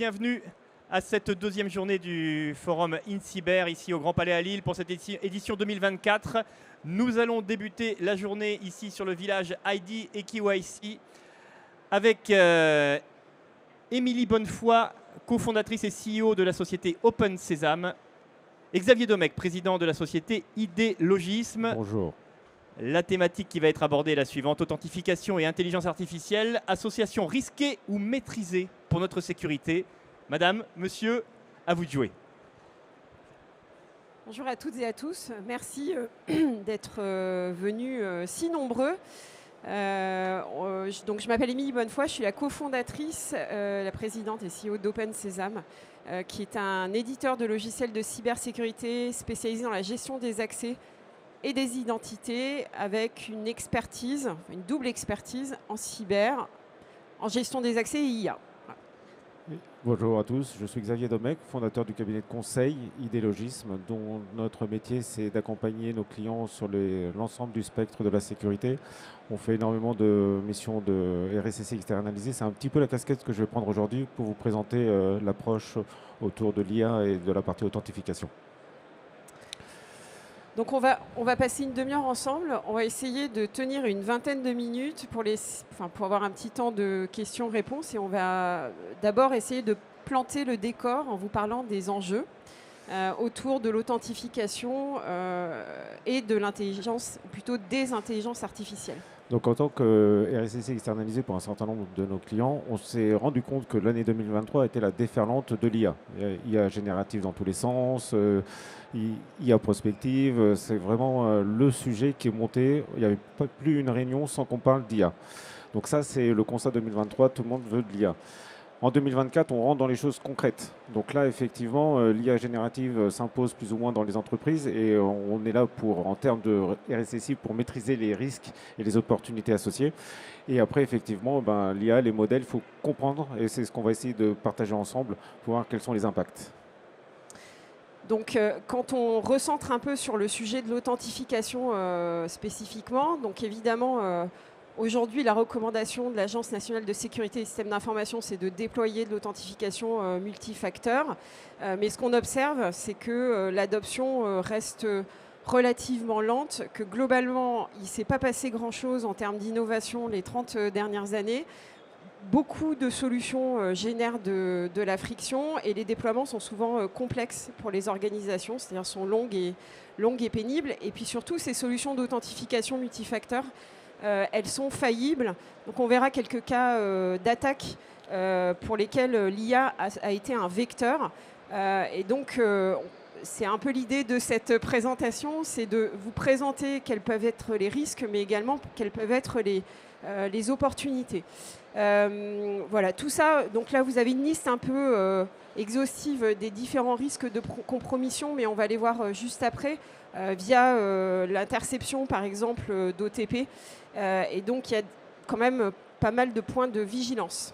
bienvenue à cette deuxième journée du forum InCyber ici au Grand Palais à Lille pour cette édition 2024. Nous allons débuter la journée ici sur le village ID et KYC avec Émilie Bonnefoy, cofondatrice et CEO de la société Open Sesame, et Xavier Domecq, président de la société ID Logisme. Bonjour. La thématique qui va être abordée est la suivante: authentification et intelligence artificielle, association risquée ou maîtrisée pour notre sécurité. Madame, monsieur, à vous de jouer. Bonjour à toutes et à tous. Merci d'être venus si nombreux. Donc, je m'appelle Émilie Bonnefoy, je suis la cofondatrice, la présidente et CEO d'Open Sesame, qui est un éditeur de logiciels de cybersécurité spécialisé dans la gestion des accès et des identités, avec une expertise, une double expertise en cyber, en gestion des accès et IA. Bonjour à tous, je suis Xavier Domecq, fondateur du cabinet de conseil ID Logisme, dont notre métier c'est d'accompagner nos clients sur l'ensemble du spectre de la sécurité. On fait énormément de missions de RSSI externalisées. C'est un petit peu la casquette que je vais prendre aujourd'hui pour vous présenter l'approche autour de l'IA et de la partie authentification. Donc on va passer une demi-heure ensemble. On va essayer de tenir une vingtaine de minutes pour avoir un petit temps de questions-réponses. Et on va d'abord essayer de planter le décor en vous parlant des enjeux autour de l'authentification et de l'intelligence, ou plutôt des intelligences artificielles. Donc en tant que RSSI externalisé pour un certain nombre de nos clients, on s'est rendu compte que l'année 2023 était la déferlante de l'IA. IA générative dans tous les sens, IA prospective, c'est vraiment le sujet qui est monté. Il n'y avait pas plus une réunion sans qu'on parle d'IA. Donc ça, c'est le constat 2023, tout le monde veut de l'IA. En 2024, on rentre dans les choses concrètes. Donc là, effectivement, l'IA générative s'impose plus ou moins dans les entreprises et on est là en termes de RSSI, pour maîtriser les risques et les opportunités associées. Et après, effectivement, l'IA, les modèles, il faut comprendre, et c'est ce qu'on va essayer de partager ensemble pour voir quels sont les impacts. Donc, quand on recentre un peu sur le sujet de l'authentification spécifiquement, donc évidemment, aujourd'hui, la recommandation de l'Agence nationale de sécurité des systèmes d'information, c'est de déployer de l'authentification multifacteur. Mais ce qu'on observe, c'est que l'adoption reste relativement lente, que globalement, il ne s'est pas passé grand-chose en termes d'innovation les 30 dernières années. Beaucoup de solutions génèrent de la friction et les déploiements sont souvent complexes pour les organisations, c'est-à-dire sont longues et pénibles. Et puis surtout, ces solutions d'authentification multifacteur, elles sont faillibles. Donc on verra quelques cas d'attaques pour lesquels l'IA a été un vecteur. Et donc c'est un peu l'idée de cette présentation, c'est de vous présenter quels peuvent être les risques, mais également quelles peuvent être les opportunités. Voilà, tout ça. Donc là, vous avez une liste un peu exhaustive des différents risques de compromission, mais on va les voir juste après via l'interception, par exemple, d'OTP. Et donc, il y a quand même pas mal de points de vigilance.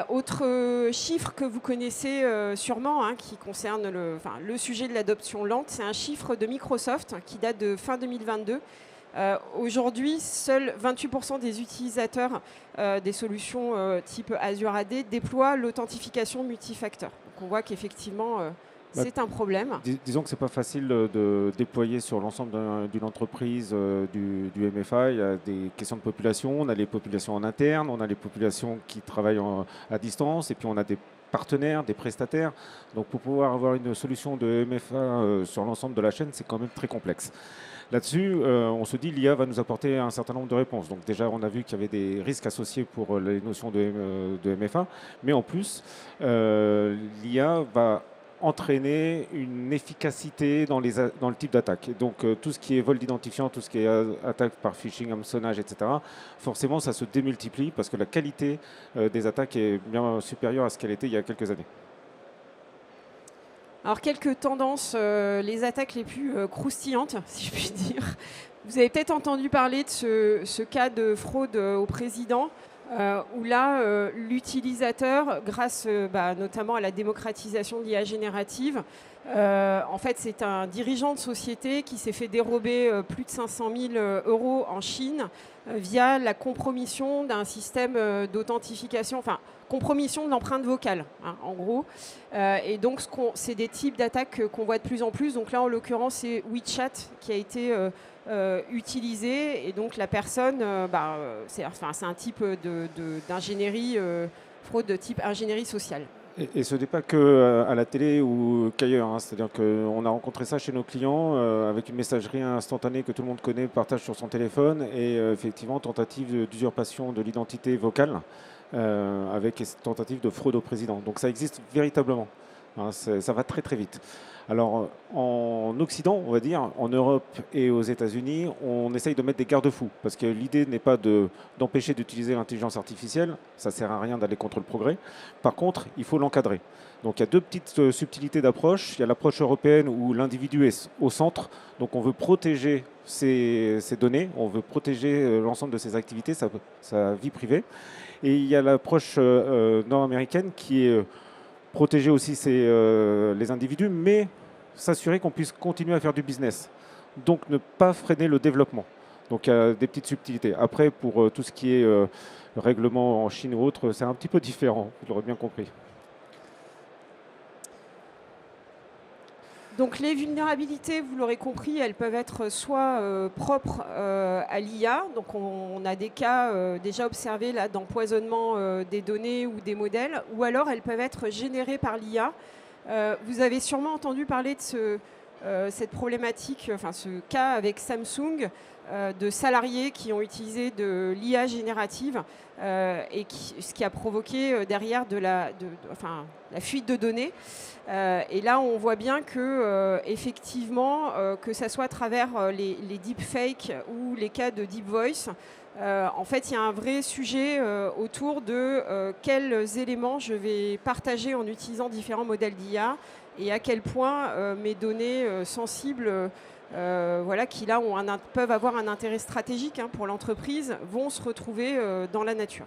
Autre chiffre que vous connaissez sûrement, qui concerne le sujet de l'adoption lente, c'est un chiffre de Microsoft qui date de fin 2022. Aujourd'hui, seuls 28% des utilisateurs des solutions type Azure AD déploient l'authentification multifacteur. Donc on voit qu'effectivement, c'est un problème. Disons que ce n'est pas facile de déployer sur l'ensemble d'une entreprise du MFA. Il y a des questions de population, on a les populations en interne, on a les populations qui travaillent à distance, et puis on a des partenaires, des prestataires. Donc pour pouvoir avoir une solution de MFA sur l'ensemble de la chaîne, c'est quand même très complexe. Là-dessus, on se dit l'IA va nous apporter un certain nombre de réponses. Donc déjà, on a vu qu'il y avait des risques associés pour les notions de MFA, mais en plus, l'IA va entraîner une efficacité dans le type d'attaque. Donc tout ce qui est vol d'identifiant, tout ce qui est attaque par phishing, hameçonnage, etc., forcément, ça se démultiplie parce que la qualité des attaques est bien supérieure à ce qu'elle était il y a quelques années. Alors, quelques tendances, les attaques les plus croustillantes, si je puis dire. Vous avez peut-être entendu parler de ce cas de fraude au président. où là, l'utilisateur, grâce notamment à la démocratisation de l'IA générative, en fait, c'est un dirigeant de société qui s'est fait dérober plus de 500 000 € en Chine via la compromission d'un système d'authentification, enfin, compromission de l'empreinte vocale, hein, en gros. Et donc, c'est des types d'attaques qu'on voit de plus en plus. Donc là, en l'occurrence, c'est WeChat qui a été utilisé. Et donc, la personne, c'est un type d'ingénierie, fraude de type ingénierie sociale. Et ce n'est pas que à la télé ou qu'ailleurs, hein. C'est-à-dire qu'on a rencontré ça chez nos clients avec une messagerie instantanée que tout le monde connaît, partage sur son téléphone et effectivement tentative d'usurpation de l'identité vocale avec tentative de fraude au président. Donc ça existe véritablement. Hein, ça va très très vite. Alors en Occident, on va dire, en Europe et aux États-Unis, on essaye de mettre des garde-fous parce que l'idée n'est pas d'empêcher d'utiliser l'intelligence artificielle, ça ne sert à rien d'aller contre le progrès. Par contre, il faut l'encadrer. Donc il y a deux petites subtilités d'approche. Il y a l'approche européenne où l'individu est au centre, donc on veut protéger ses données, on veut protéger l'ensemble de ses activités, sa vie privée. Et il y a l'approche nord-américaine qui est protéger aussi les individus, mais s'assurer qu'on puisse continuer à faire du business. Donc ne pas freiner le développement. Donc il y a des petites subtilités. Après, pour tout ce qui est règlement en Chine ou autre, c'est un petit peu différent, vous l'aurez bien compris. Donc les vulnérabilités, vous l'aurez compris, elles peuvent être soit propres à l'IA, donc on a des cas déjà observés là d'empoisonnement des données ou des modèles, ou alors elles peuvent être générées par l'IA. Vous avez sûrement entendu parler de cette problématique, enfin ce cas avec Samsung, de salariés qui ont utilisé de l'IA générative et ce qui a provoqué derrière la fuite de données. Et là, on voit bien que, effectivement, que ce soit à travers les deepfakes ou les cas de deep voice, en fait, il y a un vrai sujet autour de quels éléments je vais partager en utilisant différents modèles d'IA et à quel point mes données sensibles, qui là peuvent avoir un intérêt stratégique pour l'entreprise, vont se retrouver dans la nature.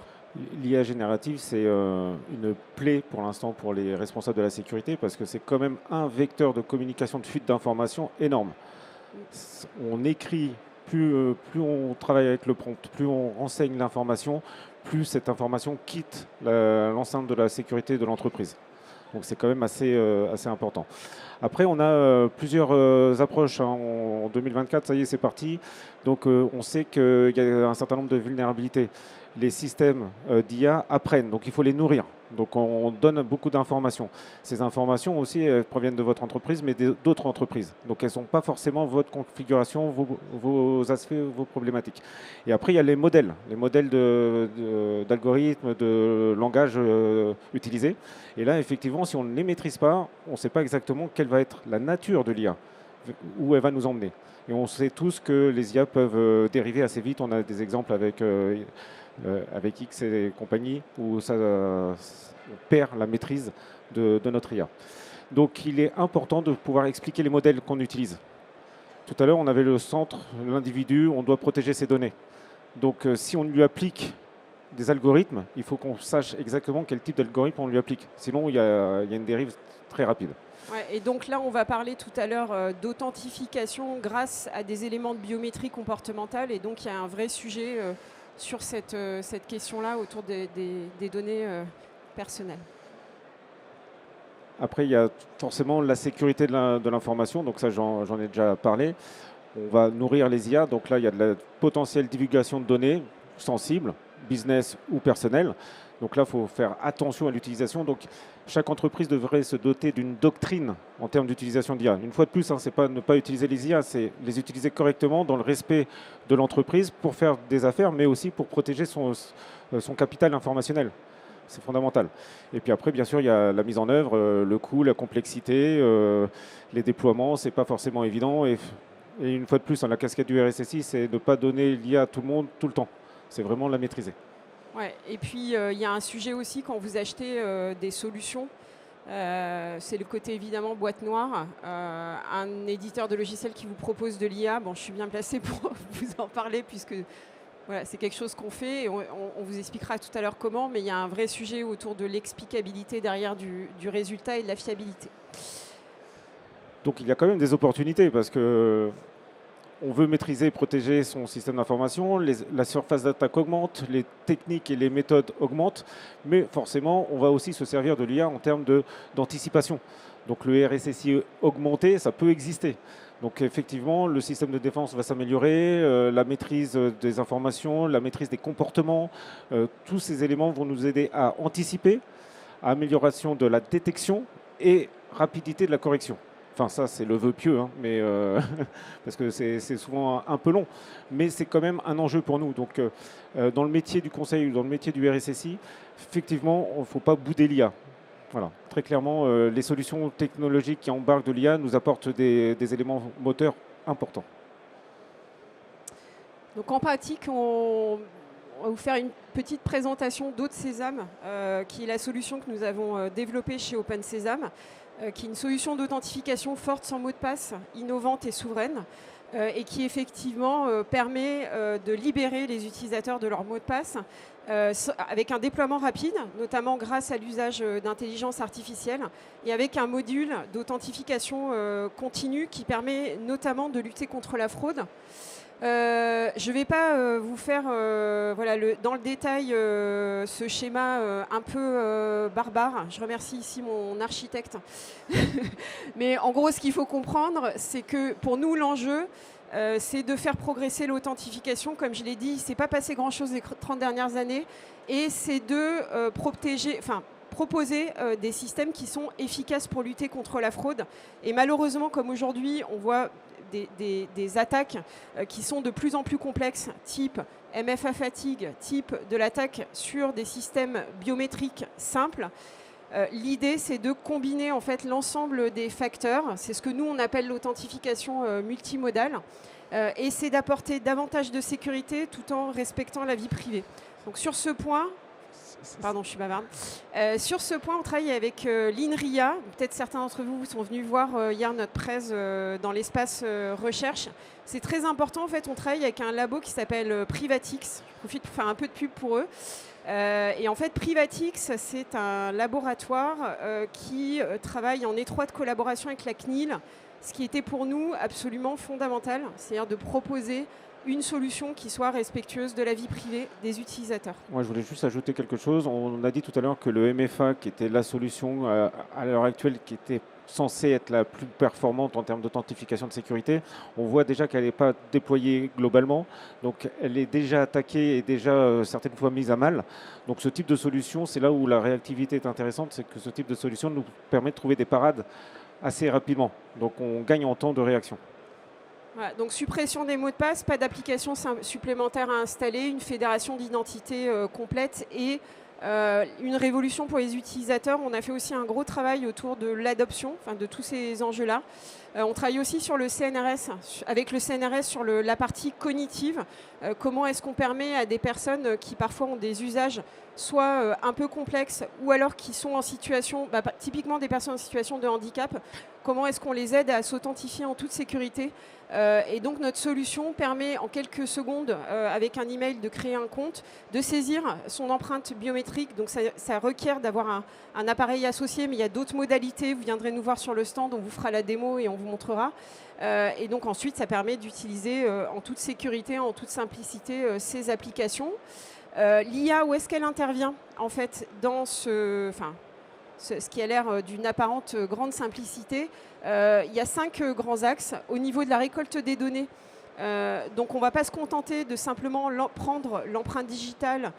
L'IA générative, c'est une plaie pour l'instant pour les responsables de la sécurité parce que c'est quand même un vecteur de communication, de fuite d'informations énorme. On écrit, plus on travaille avec le prompt, plus on renseigne l'information, plus cette information quitte l'enceinte de la sécurité de l'entreprise. Donc c'est quand même assez important. Après, on a plusieurs approches. En 2024, ça y est, c'est parti. Donc on sait qu'il y a un certain nombre de vulnérabilités. Les systèmes d'IA apprennent, donc il faut les nourrir. Donc on donne beaucoup d'informations. Ces informations aussi elles proviennent de votre entreprise, mais d'autres entreprises. Donc elles ne sont pas forcément votre configuration, vos aspects, vos problématiques. Et après, il y a les modèles d'algorithmes, de langage utilisés. Et là, effectivement, si on ne les maîtrise pas, on ne sait pas exactement quelle va être la nature de l'IA, où elle va nous emmener. Et on sait tous que les IA peuvent dériver assez vite. On a des exemples avec X et compagnie, où on perd la maîtrise de notre IA. Donc il est important de pouvoir expliquer les modèles qu'on utilise. Tout à l'heure, on avait le centre, l'individu, on doit protéger ses données. Donc si on lui applique des algorithmes, il faut qu'on sache exactement quel type d'algorithme on lui applique. Sinon, il y a une dérive très rapide. Ouais, et donc là, on va parler tout à l'heure d'authentification grâce à des éléments de biométrie comportementale. Et donc, il y a un vrai sujet sur cette question-là autour des données personnelles. Après, il y a forcément la sécurité de l'information. Donc ça, j'en ai déjà parlé. On va nourrir les IA. Donc là, il y a de la potentielle divulgation de données sensibles, business ou personnelles. Donc là, il faut faire attention à l'utilisation. Donc chaque entreprise devrait se doter d'une doctrine en termes d'utilisation d'IA. Une fois de plus, c'est pas ne pas utiliser les IA, c'est les utiliser correctement dans le respect de l'entreprise pour faire des affaires, mais aussi pour protéger son capital informationnel. C'est fondamental. Et puis après, bien sûr, il y a la mise en œuvre, le coût, la complexité, les déploiements, c'est pas forcément évident. Et une fois de plus, la casquette du RSSI, c'est de ne pas donner l'IA à tout le monde tout le temps. C'est vraiment la maîtriser. Ouais, et puis il y a un sujet aussi quand vous achetez des solutions, c'est le côté évidemment boîte noire. Un éditeur de logiciels qui vous propose de l'IA, bon, je suis bien placée pour vous en parler puisque Voilà, c'est quelque chose qu'on fait et on vous expliquera tout à l'heure comment, mais il y a un vrai sujet autour de l'explicabilité derrière du résultat et de la fiabilité. Donc il y a quand même des opportunités parce que on veut maîtriser et protéger son système d'information, la surface d'attaque augmente, les techniques et les méthodes augmentent, mais forcément, on va aussi se servir de l'IA en termes d'anticipation. Donc le RSSI augmenté, ça peut exister. Donc effectivement, le système de défense va s'améliorer, la maîtrise des informations, la maîtrise des comportements, tous ces éléments vont nous aider à anticiper, à amélioration de la détection et rapidité de la correction. Enfin, ça, c'est le vœu pieux, hein, mais parce que c'est souvent un peu long. Mais c'est quand même un enjeu pour nous. Donc, dans le métier du conseil ou dans le métier du RSSI, effectivement, il ne faut pas bouder l'IA. Voilà. Très clairement, les solutions technologiques qui embarquent de l'IA nous apportent des éléments moteurs importants. Donc, en pratique, on va vous faire une petite présentation d'OpenSesame, qui est la solution que nous avons développée chez OpenSesame, qui est une solution d'authentification forte sans mot de passe, innovante et souveraine, et qui effectivement permet de libérer les utilisateurs de leur mot de passe avec un déploiement rapide, notamment grâce à l'usage d'intelligence artificielle, et avec un module d'authentification continue qui permet notamment de lutter contre la fraude. Je ne vais pas vous faire voilà, dans le détail ce schéma un peu barbare. Je remercie ici mon architecte. Mais en gros, ce qu'il faut comprendre, c'est que pour nous, l'enjeu, c'est de faire progresser l'authentification. Comme je l'ai dit, il ne s'est pas passé grand-chose les 30 dernières années. Et c'est de proposer des systèmes qui sont efficaces pour lutter contre la fraude. Et malheureusement, comme aujourd'hui, on voit des attaques qui sont de plus en plus complexes, type MFA fatigue, type de l'attaque sur des systèmes biométriques simples. L'idée, c'est de combiner en fait l'ensemble des facteurs. C'est ce que nous, on appelle l'authentification multimodale. Et c'est d'apporter davantage de sécurité tout en respectant la vie privée. Donc sur ce point... Pardon, je suis bavarde. Sur ce point, on travaille avec l'INRIA. Peut-être certains d'entre vous sont venus voir hier notre presse dans l'espace recherche. C'est très important. En fait, on travaille avec un labo qui s'appelle Privatix. Je profite pour faire un peu de pub pour eux. Et en fait, Privatix, c'est un laboratoire qui travaille en étroite collaboration avec la CNIL, ce qui était pour nous absolument fondamental, c'est-à-dire de proposer une solution qui soit respectueuse de la vie privée des utilisateurs. Moi, je voulais juste ajouter quelque chose. On a dit tout à l'heure que le MFA, qui était la solution à l'heure actuelle, qui était censée être la plus performante en termes d'authentification de sécurité, on voit déjà qu'elle n'est pas déployée globalement. Donc, elle est déjà attaquée et déjà certaines fois mise à mal. Donc, ce type de solution, c'est là où la réactivité est intéressante, c'est que ce type de solution nous permet de trouver des parades assez rapidement. Donc, on gagne en temps de réaction. Voilà, donc suppression des mots de passe, pas d'application supplémentaire à installer, une fédération d'identité complète et une révolution pour les utilisateurs. On a fait aussi un gros travail autour de l'adoption, de tous ces enjeux-là. On travaille aussi sur le CNRS, avec le CNRS sur la partie cognitive. Comment est-ce qu'on permet à des personnes qui parfois ont des usages soit un peu complexes ou alors qui sont en situation, typiquement des personnes en situation de handicap, comment est-ce qu'on les aide à s'authentifier en toute sécurité. Et donc notre solution permet en quelques secondes, avec un email, de créer un compte, de saisir son empreinte biométrique. Donc ça requiert d'avoir un appareil associé, mais il y a d'autres modalités. Vous viendrez nous voir sur le stand, on vous fera la démo et on vous montrera. Et donc ensuite, ça permet d'utiliser en toute sécurité, en toute simplicité, ces applications. L'IA, où est-ce qu'elle intervient en fait dans ce qui a l'air d'une apparente grande simplicité? Il y a 5 grands axes. Au niveau de la récolte des données, donc on ne va pas se contenter de simplement prendre l'empreinte digitale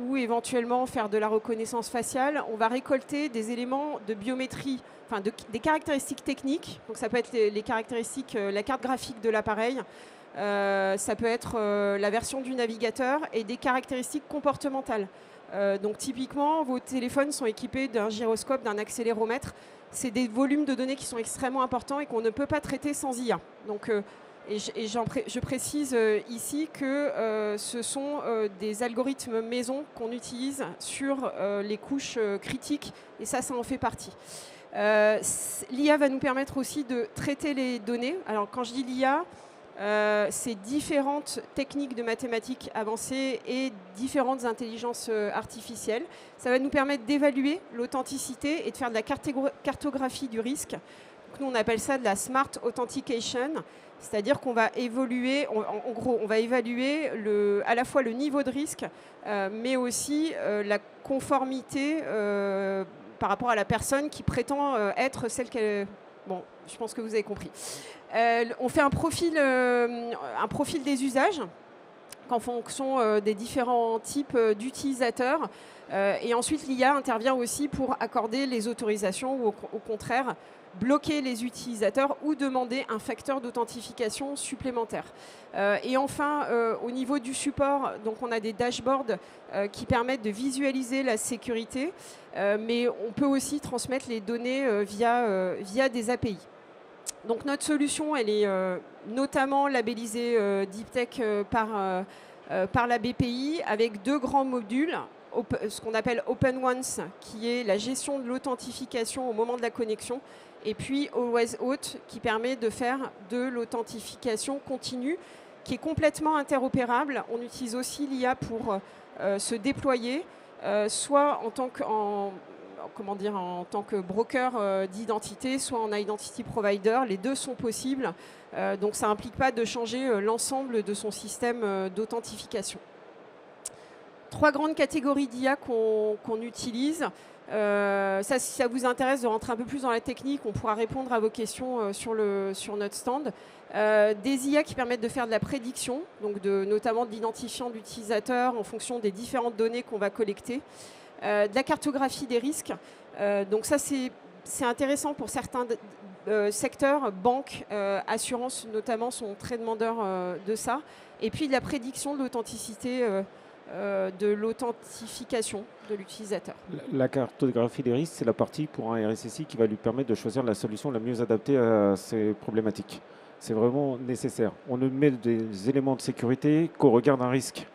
ou éventuellement faire de la reconnaissance faciale. On va récolter des éléments de biométrie, des caractéristiques techniques. Donc ça peut être les caractéristiques, la carte graphique de l'appareil. Ça peut être la version du navigateur et des caractéristiques comportementales. Donc typiquement, vos téléphones sont équipés d'un gyroscope, d'un accéléromètre. C'est des volumes de données qui sont extrêmement importants et qu'on ne peut pas traiter sans IA. Donc, je précise ici que ce sont des algorithmes maison qu'on utilise sur les couches critiques et ça en fait partie. L'IA va nous permettre aussi de traiter les données. Alors quand je dis l'IA, ces différentes techniques de mathématiques avancées et différentes intelligences artificielles. Ça va nous permettre d'évaluer l'authenticité et de faire de la cartographie du risque. Donc nous, on appelle ça de la Smart Authentication, c'est-à-dire qu'on va évoluer, en gros, on va évaluer à la fois le niveau de risque, mais aussi la conformité par rapport à la personne qui prétend être celle qu'elle... Bon, je pense que vous avez compris. On fait un profil des usages en fonction des différents types d'utilisateurs. Et ensuite, l'IA intervient aussi pour accorder les autorisations ou au contraire bloquer les utilisateurs ou demander un facteur d'authentification supplémentaire. Et enfin, au niveau du support, donc on a des dashboards qui permettent de visualiser la sécurité, mais on peut aussi transmettre les données via des API. Donc notre solution, elle est notamment labellisée Deep Tech par la BPI avec 2 grands modules, ce qu'on appelle Open Ones, qui est la gestion de l'authentification au moment de la connexion, et puis Always Auth, qui permet de faire de l'authentification continue, qui est complètement interopérable. On utilise aussi l'IA pour se déployer, soit en tant que broker d'identité, soit en identity provider. Les deux sont possibles, donc ça n'implique pas de changer l'ensemble de son système d'authentification. 3 grandes catégories d'IA qu'on utilise. Si ça vous intéresse de rentrer un peu plus dans la technique, on pourra répondre à vos questions sur notre stand. Des IA qui permettent de faire de la prédiction, donc notamment de l'identifiant d'utilisateurs en fonction des différentes données qu'on va collecter. De la cartographie des risques. Donc ça, c'est intéressant pour certains secteurs, banques, assurances notamment sont très demandeurs de ça. Et puis de la prédiction de l'authenticité, de l'authentification de l'utilisateur. La cartographie des risques, c'est la partie pour un RSSI qui va lui permettre de choisir la solution la mieux adaptée à ces problématiques. C'est vraiment nécessaire. On ne met des éléments de sécurité qu'au regard d'un risque.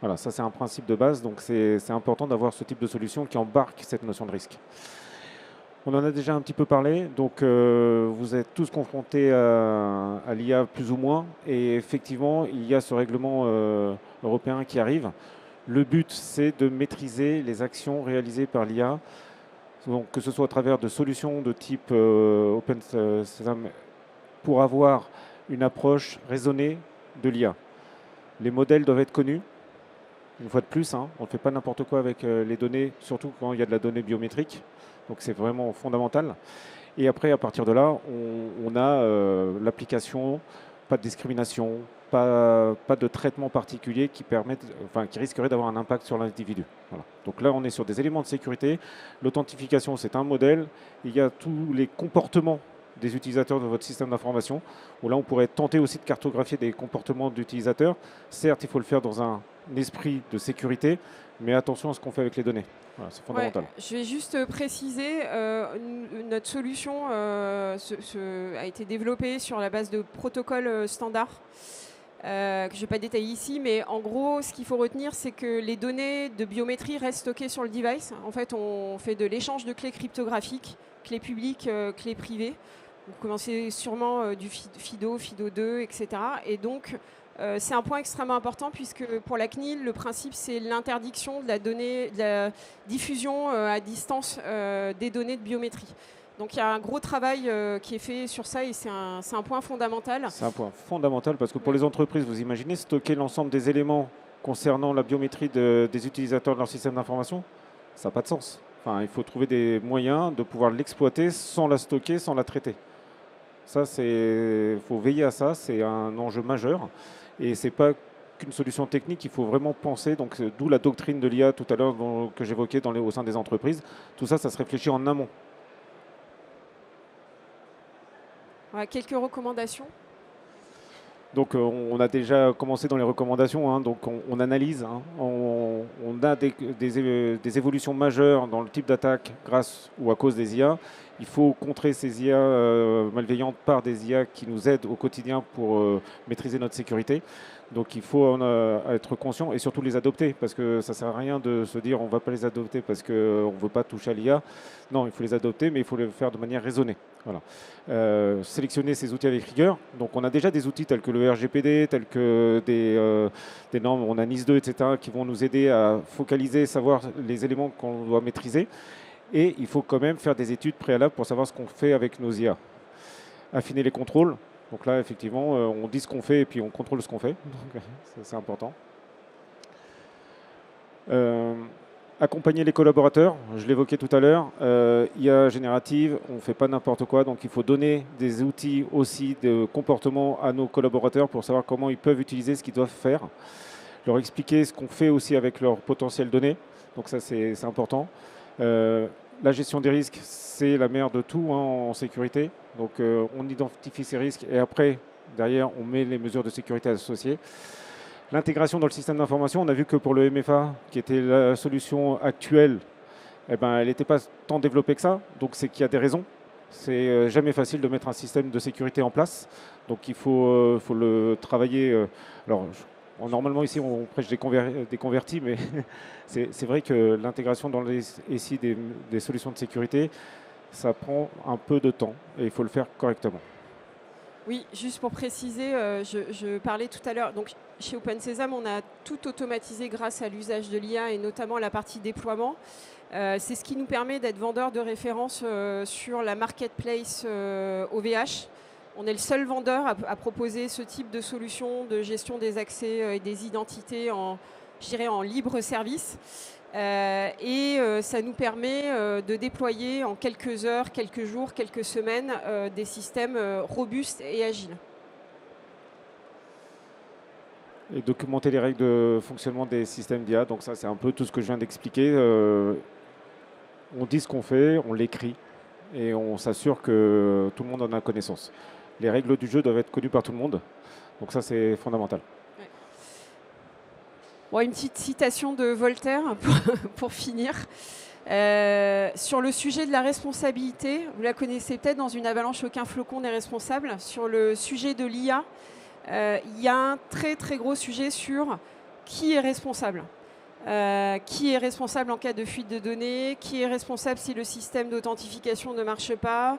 Voilà, ça c'est un principe de base, donc c'est important d'avoir ce type de solution qui embarque cette notion de risque. On en a déjà un petit peu parlé, donc vous êtes tous confrontés à l'IA plus ou moins, et effectivement il y a ce règlement européen qui arrive. Le but c'est de maîtriser les actions réalisées par l'IA, donc que ce soit à travers de solutions de type OpenSesame, pour avoir une approche raisonnée de l'IA. Les modèles doivent être connus. Une fois de plus, on ne fait pas n'importe quoi avec les données, surtout quand il y a de la donnée biométrique. Donc c'est vraiment fondamental. Et après, à partir de là, on a l'application, pas de discrimination, pas de traitement particulier qui risquerait d'avoir un impact sur l'individu. Voilà. Donc là, on est sur des éléments de sécurité. L'authentification, c'est un modèle. Il y a tous les comportements des utilisateurs de votre système d'information, où là, on pourrait tenter aussi de cartographier des comportements d'utilisateurs. Certes, il faut le faire dans un esprit de sécurité, mais attention à ce qu'on fait avec les données. Voilà, c'est fondamental. Ouais, je vais juste préciser, notre solution a été développée sur la base de protocoles standards, que je ne vais pas détailler ici, mais en gros, ce qu'il faut retenir, c'est que les données de biométrie restent stockées sur le device. En fait, on fait de l'échange de clés cryptographiques, clés publiques, clés privées. Vous commencez sûrement du FIDO, FIDO2, etc. Et donc, c'est un point extrêmement important puisque pour la CNIL, le principe, c'est l'interdiction de la diffusion à distance des données de biométrie. Donc, il y a un gros travail qui est fait sur ça et c'est un point fondamental. C'est un point fondamental parce que pour les entreprises, vous imaginez stocker l'ensemble des éléments concernant la biométrie des utilisateurs de leur système d'information? Ça n'a pas de sens. Enfin, il faut trouver des moyens de pouvoir l'exploiter sans la stocker, sans la traiter. Ça, il faut veiller à ça, c'est un enjeu majeur. Et ce n'est pas qu'une solution technique, il faut vraiment penser, donc d'où la doctrine de l'IA tout à l'heure que j'évoquais au sein des entreprises. Tout ça, ça se réfléchit en amont. Voilà, quelques recommandations. Donc on a déjà commencé dans les recommandations, donc on analyse, on a des évolutions majeures dans le type d'attaque grâce ou à cause des IA. Il faut contrer ces IA malveillantes par des IA qui nous aident au quotidien pour maîtriser notre sécurité. Donc il faut être conscient et surtout les adopter, parce que ça ne sert à rien de se dire on ne va pas les adopter parce qu'on ne veut pas toucher à l'IA. Non, il faut les adopter, mais il faut le faire de manière raisonnée. Voilà. Sélectionner ces outils avec rigueur. Donc on a déjà des outils tels que le RGPD, tels que des normes, on a NIS2, etc., qui vont nous aider à focaliser, savoir les éléments qu'on doit maîtriser. Et il faut quand même faire des études préalables pour savoir ce qu'on fait avec nos IA. Affiner les contrôles. Donc là, effectivement, on dit ce qu'on fait et puis on contrôle ce qu'on fait. Donc, c'est important. Accompagner les collaborateurs, je l'évoquais tout à l'heure. IA générative, on ne fait pas n'importe quoi. Donc il faut donner des outils aussi de comportement à nos collaborateurs pour savoir comment ils peuvent utiliser ce qu'ils doivent faire. Leur expliquer ce qu'on fait aussi avec leurs potentielles données. Donc ça, c'est important. La gestion des risques, c'est la mère de tout en sécurité. Donc on identifie ces risques et après, derrière, on met les mesures de sécurité associées. L'intégration dans le système d'information, on a vu que pour le MFA, qui était la solution actuelle, eh ben, elle n'était pas tant développée que ça. Donc c'est qu'il y a des raisons. C'est jamais facile de mettre un système de sécurité en place. Donc il faut le travailler. Normalement, ici, on prêche des convertis, mais c'est vrai que l'intégration dans les SI des solutions de sécurité, ça prend un peu de temps et il faut le faire correctement. Oui, juste pour préciser, je parlais tout à l'heure, donc chez OpenSesame, on a tout automatisé grâce à l'usage de l'IA et notamment la partie déploiement. C'est ce qui nous permet d'être vendeur de référence sur la marketplace OVH. On est le seul vendeur à proposer ce type de solution de gestion des accès et des identités en libre service. Ça nous permet de déployer en quelques heures, quelques jours, quelques semaines des systèmes robustes et agiles. Et documenter les règles de fonctionnement des systèmes d'IA. Donc ça, c'est un peu tout ce que je viens d'expliquer. On dit ce qu'on fait, on l'écrit et on s'assure que tout le monde en a connaissance. Les règles du jeu doivent être connues par tout le monde. Donc ça, c'est fondamental. Ouais. Bon, une petite citation de Voltaire pour finir. Sur le sujet de la responsabilité, vous la connaissez peut-être dans Une avalanche, aucun flocon n'est responsable. Sur le sujet de l'IA, il y a un très très gros sujet sur qui est responsable. Qui est responsable en cas de fuite de données, qui est responsable si le système d'authentification ne marche pas,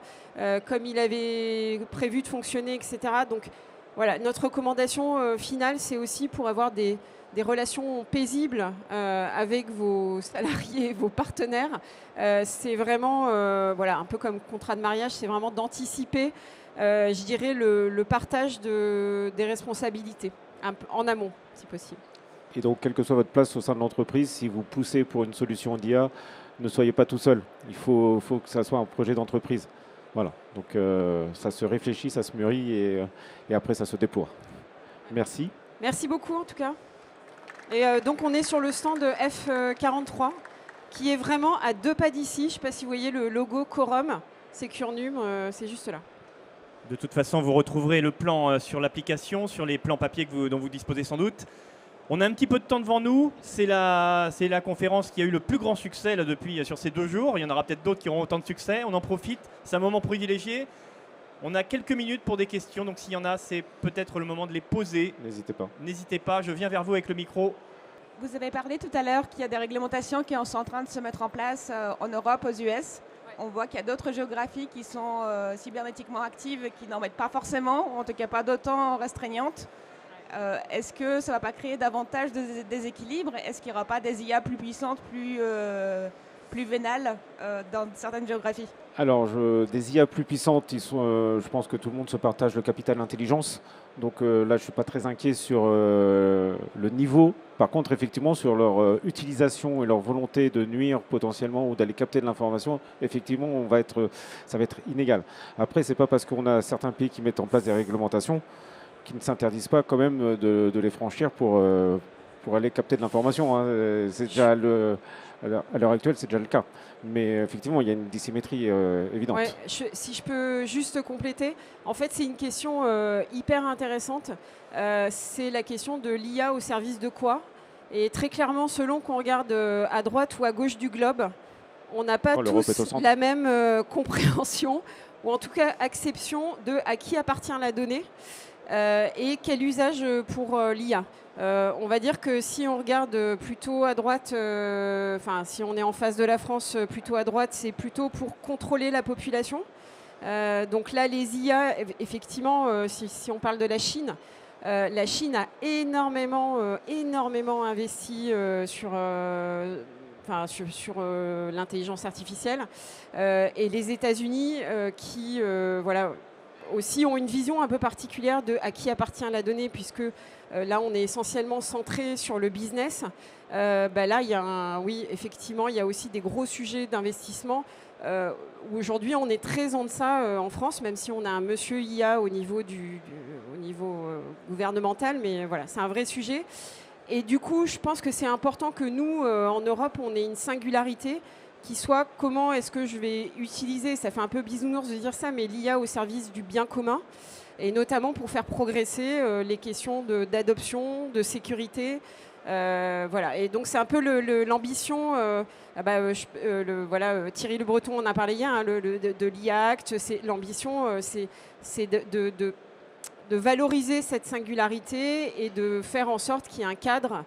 comme il avait prévu de fonctionner, etc. Donc voilà, notre recommandation finale, c'est aussi pour avoir des relations paisibles avec vos salariés, vos partenaires. C'est vraiment, un peu comme contrat de mariage, c'est vraiment d'anticiper, je dirais, le partage des responsabilités, en amont, si possible. Et donc, quelle que soit votre place au sein de l'entreprise, si vous poussez pour une solution d'IA, ne soyez pas tout seul. Il faut que ça soit un projet d'entreprise. Voilà. Donc, ça se réfléchit, ça se mûrit et après, ça se déploie. Merci. Merci beaucoup, en tout cas. Et donc, on est sur le stand F43, qui est vraiment à 2 pas d'ici. Je ne sais pas si vous voyez le logo Quorum, Securnum, c'est juste là. De toute façon, vous retrouverez le plan sur l'application, sur les plans papier dont vous disposez sans doute. On a un petit peu de temps devant nous. C'est la conférence qui a eu le plus grand succès là, sur ces 2 jours. Il y en aura peut-être d'autres qui auront autant de succès. On en profite. C'est un moment privilégié. On a quelques minutes pour des questions. Donc s'il y en a, c'est peut-être le moment de les poser. N'hésitez pas. N'hésitez pas. Je viens vers vous avec le micro. Vous avez parlé tout à l'heure qu'il y a des réglementations qui sont en train de se mettre en place en Europe, aux US. Ouais. On voit qu'il y a d'autres géographies qui sont cybernétiquement actives et qui n'en mettent pas forcément, ou en tout cas pas d'autant restreignantes. Est-ce que ça ne va pas créer davantage de déséquilibre? Est-ce qu'il n'y aura pas des IA plus puissantes, plus vénales dans certaines géographies? Alors, des IA plus puissantes, je pense que tout le monde se partage le capital intelligence. Donc là, je ne suis pas très inquiet sur le niveau. Par contre, effectivement, sur leur utilisation et leur volonté de nuire potentiellement ou d'aller capter de l'information, effectivement, ça va être inégal. Après, ce n'est pas parce qu'on a certains pays qui mettent en place des réglementations qui ne s'interdisent pas quand même de les franchir pour aller capter de l'information. Hein. C'est déjà à l'heure actuelle, c'est déjà le cas. Mais effectivement, il y a une dissymétrie évidente. Ouais, si je peux juste compléter, en fait, c'est une question hyper intéressante. C'est la question de l'IA au service de quoi? Et très clairement, selon qu'on regarde à droite ou à gauche du globe, on n'a pas tous la même compréhension, ou en tout cas acception de à qui appartient la donnée. et quel usage pour l'IA. On va dire que si on regarde plutôt à droite, si on est en face de la France, plutôt à droite, c'est plutôt pour contrôler la population. Donc là, les IA, effectivement, si on parle de la Chine a énormément investi sur l'intelligence artificielle. Et les États-Unis qui aussi ont une vision un peu particulière de à qui appartient la donnée, puisque là, on est essentiellement centré sur le business. Là, oui, effectivement, il y a aussi des gros sujets d'investissement. Où aujourd'hui, on est très en deçà en France, même si on a un monsieur IA au niveau, gouvernemental. Mais voilà, c'est un vrai sujet. Et du coup, je pense que c'est important que nous, en Europe, on ait une singularité qui soit comment est-ce que je vais utiliser, ça fait un peu bisounours de dire ça, mais l'IA au service du bien commun, et notamment pour faire progresser les questions d'adoption, de sécurité. Voilà. Et donc c'est un peu l'ambition. Thierry Le Breton en a parlé hier, de l'IA Act. L'ambition, c'est de valoriser cette singularité et de faire en sorte qu'il y ait un cadre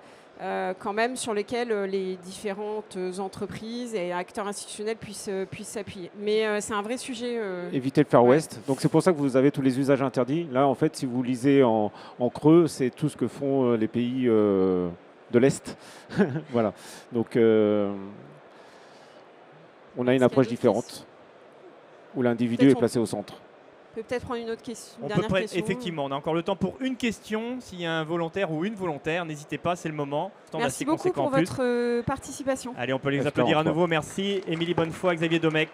quand même sur lequel les différentes entreprises et acteurs institutionnels puissent s'appuyer. Mais c'est un vrai sujet. Éviter le Far West. Donc c'est pour ça que vous avez tous les usages interdits. Là, en fait, si vous lisez en creux, c'est tout ce que font les pays de l'Est. Voilà. Donc on a une approche différente où l'individu est placé au centre. On peut peut-être prendre une autre question. Effectivement, on a encore le temps pour une question. S'il y a un volontaire ou une volontaire, n'hésitez pas, c'est le moment. Merci beaucoup pour votre participation. Allez, on peut les applaudir à nouveau. Merci. Émilie Bonnefoy, Xavier Domecq.